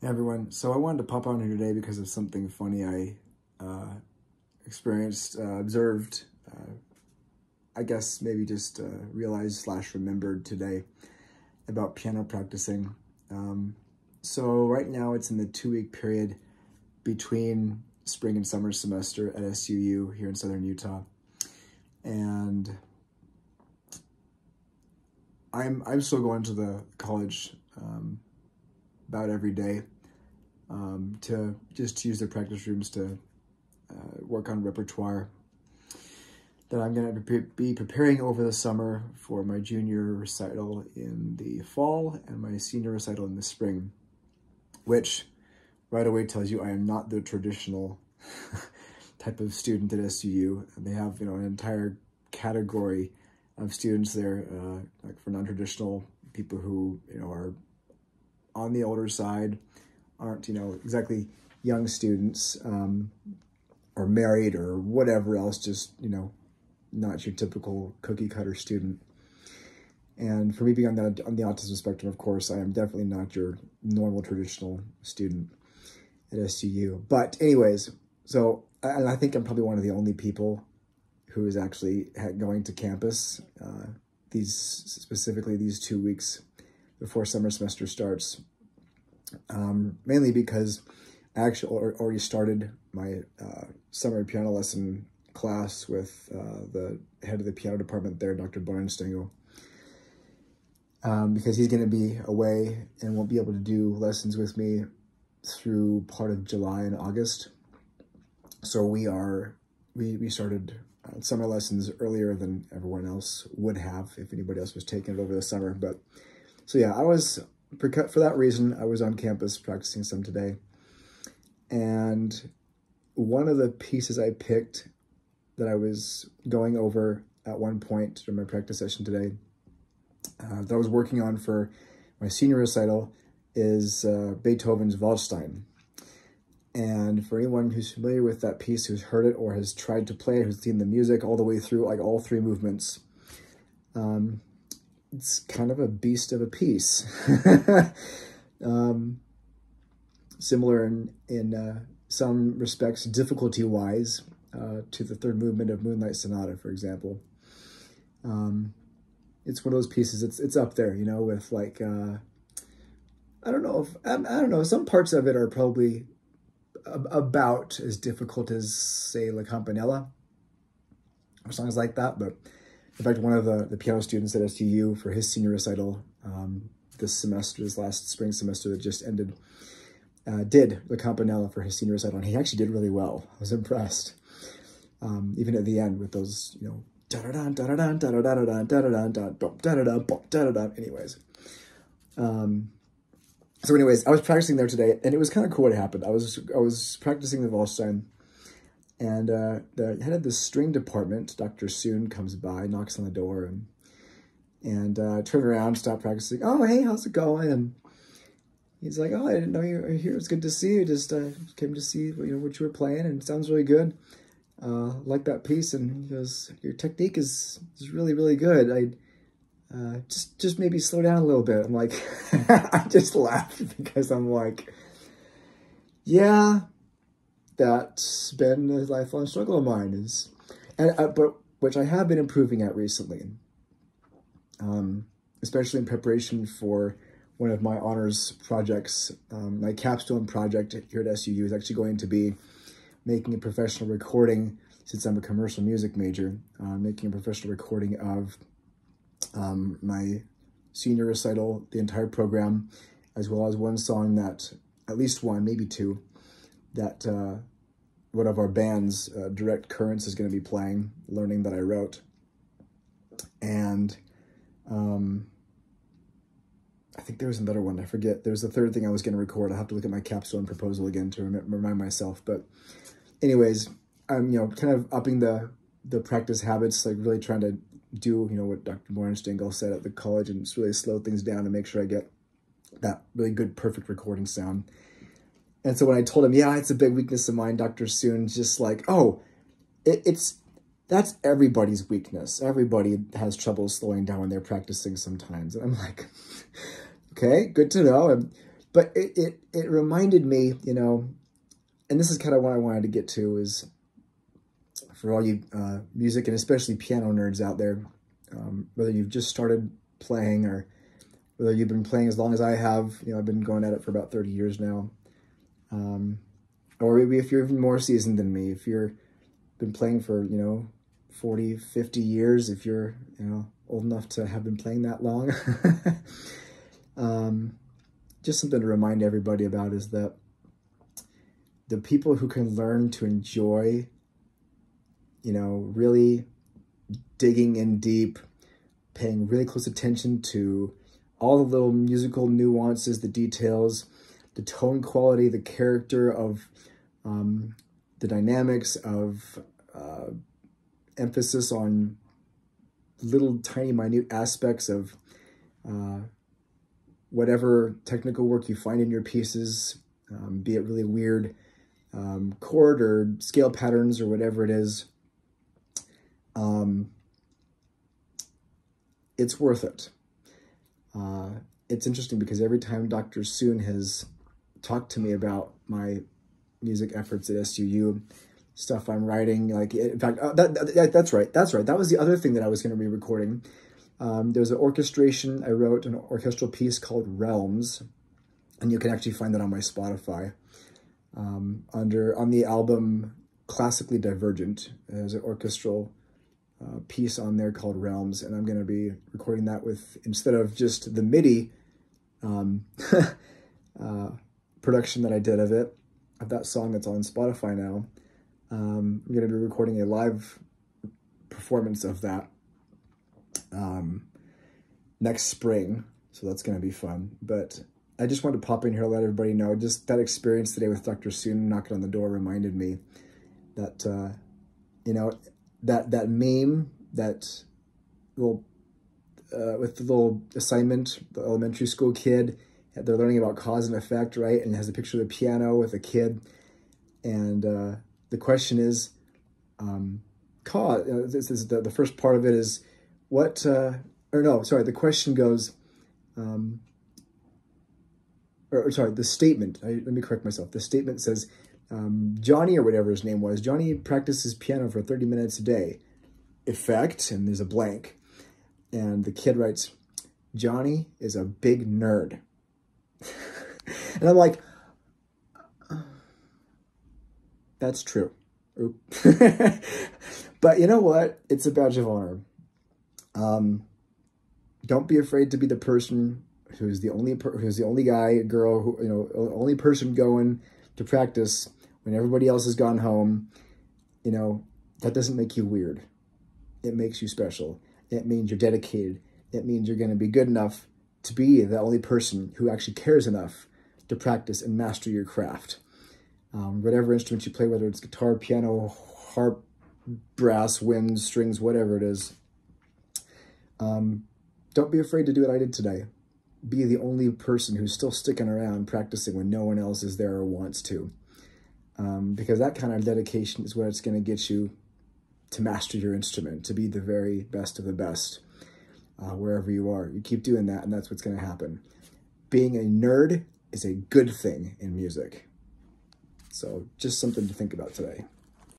Hey everyone, so I wanted to pop on here today because of something funny I experienced, observed, I guess maybe just realized / remembered today about piano practicing. So right now it's in the 2-week period between spring and summer semester at SUU here in Southern Utah. And I'm still going to the college about every day to use their practice rooms to work on repertoire that I'm going to be preparing over the summer for my junior recital in the fall and my senior recital in the spring, which right away tells you I am not the traditional type of student at SUU. They have, an entire category of students there, like for non-traditional people who, are on the older side, aren't, exactly young students, or married or whatever else, just, not your typical cookie cutter student. And for me being on the autism spectrum, of course, I am definitely not your normal traditional student at SUU. But anyways, so I think I'm probably one of the only people who is actually going to campus specifically these 2 weeks before summer semester starts. Mainly because I actually already started my summer piano lesson class with the head of the piano department there, Dr. Bornstengel, because he's going to be away and won't be able to do lessons with me through part of July and August. So we started summer lessons earlier than everyone else would have if anybody else was taking it over the summer. But so yeah, for that reason, I was on campus practicing some today. And one of the pieces I picked that I was going over at one point during my practice session today, that I was working on for my senior recital, is Beethoven's Waldstein. And for anyone who's familiar with that piece, who's heard it or has tried to play it, who's seen the music all the way through, like all 3 movements, it's kind of a beast of a piece. Similar in some respects, difficulty-wise, to the 3rd movement of Moonlight Sonata, for example. It's one of those pieces. It's up there, with like I don't know. Some parts of it are probably about as difficult as, say, La Campanella or songs like that. But in fact, one of the piano students at SUU for his senior recital this last spring semester that just ended, did La Campanella for his senior recital, and he actually did really well. I was impressed. Even at the end with those, anyways. So anyways, I was practicing there today, and it was kind of cool what happened. I was practicing the Waldstein, and the head of the string department, Dr. Soon, comes by, knocks on the door, and turn around, stop practicing. Oh, hey, how's it going? And he's like, oh, I didn't know you were here. It's good to see you. Just came to see what you were playing, and it sounds really good. Like that piece. And he goes, your technique is really, really good. Just maybe slow down a little bit. I'm like, I just laughed because I'm like, yeah, that's been a lifelong struggle of mine, but which I have been improving at recently, especially in preparation for one of my honors projects. My capstone project here at SUU is actually going to be making a professional recording, since I'm a commercial music major, making a professional recording of my senior recital, the entire program, as well as one song that, at least one, maybe 2, that one of our band's Direct Currents is going to be playing, learning that I wrote. And I think there was another one, I forget. There's a 3rd thing I was going to record. I'll have to look at my capstone proposal again to remind myself. But anyways, I'm, kind of upping the practice habits, like really trying to do, what Dr. Bornstengel said at the college, and just really slow things down and make sure I get that really good, perfect recording sound. And so when I told him, yeah, it's a big weakness of mine, Dr. Soon's just like, oh, that's everybody's weakness. Everybody has trouble slowing down when they're practicing sometimes. And I'm like, okay, good to know. but it reminded me, you know, and this is kind of what I wanted to get to, is for all you music and especially piano nerds out there, whether you've just started playing or whether you've been playing as long as I have, you know, I've been going at it for about 30 years now. Or maybe if you're even more seasoned than me, if you're been playing for, you know, 40, 50 years, if you're, you know, old enough to have been playing that long. Just something to remind everybody about is that the people who can learn to enjoy, you know, really digging in deep, paying really close attention to all the little musical nuances, the details, the tone quality, the character of the dynamics of emphasis on little tiny minute aspects of whatever technical work you find in your pieces, be it really weird chord or scale patterns or whatever it is. It's worth it. It's interesting because every time Dr. Soon has talked to me about my music efforts at SUU, stuff I'm writing, like, in fact, that's right. That was the other thing that I was going to be recording. There's an orchestration. I wrote an orchestral piece called Realms, and you can actually find that on my Spotify. On the album Classically Divergent, there's an orchestral piece on there called Realms, and I'm going to be recording that with, instead of just the MIDI production that I did of that song that's on Spotify now, I'm going to be recording a live performance of that next spring, so that's going to be fun. But I just wanted to pop in here to let everybody know, just that experience today with Dr. Soon knocking on the door reminded me that, you know, that meme, that little, with the little assignment, the elementary school kid, they're learning about cause and effect, right? And it has a picture of the piano with a kid. And the question is, cause, this is the first part of it is, what, or no, sorry, the question goes, sorry, the statement, let me correct myself. The statement says, Johnny, or whatever his name was, Johnny practices piano for 30 minutes a day. Effect, and there's a blank. And the kid writes, Johnny is a big nerd. And I'm like, that's true. But you know what? It's a badge of honor. Don't be afraid to be the person who's the only guy, girl, who, you know, only person going to practice when everybody else has gone home. You know, that doesn't make you weird. It makes you special. It means you're dedicated. It means you're going to be good enough to be the only person who actually cares enough to practice and master your craft. Whatever instrument you play, whether it's guitar, piano, harp, brass, wind, strings, whatever it is. Don't be afraid to do what I did today. Be the only person who's still sticking around practicing when no one else is there or wants to. Because that kind of dedication is what it's going to get you to master your instrument, to be the very best of the best, wherever you are. You keep doing that, and that's what's going to happen. Being a nerd is a good thing in music. So just something to think about today.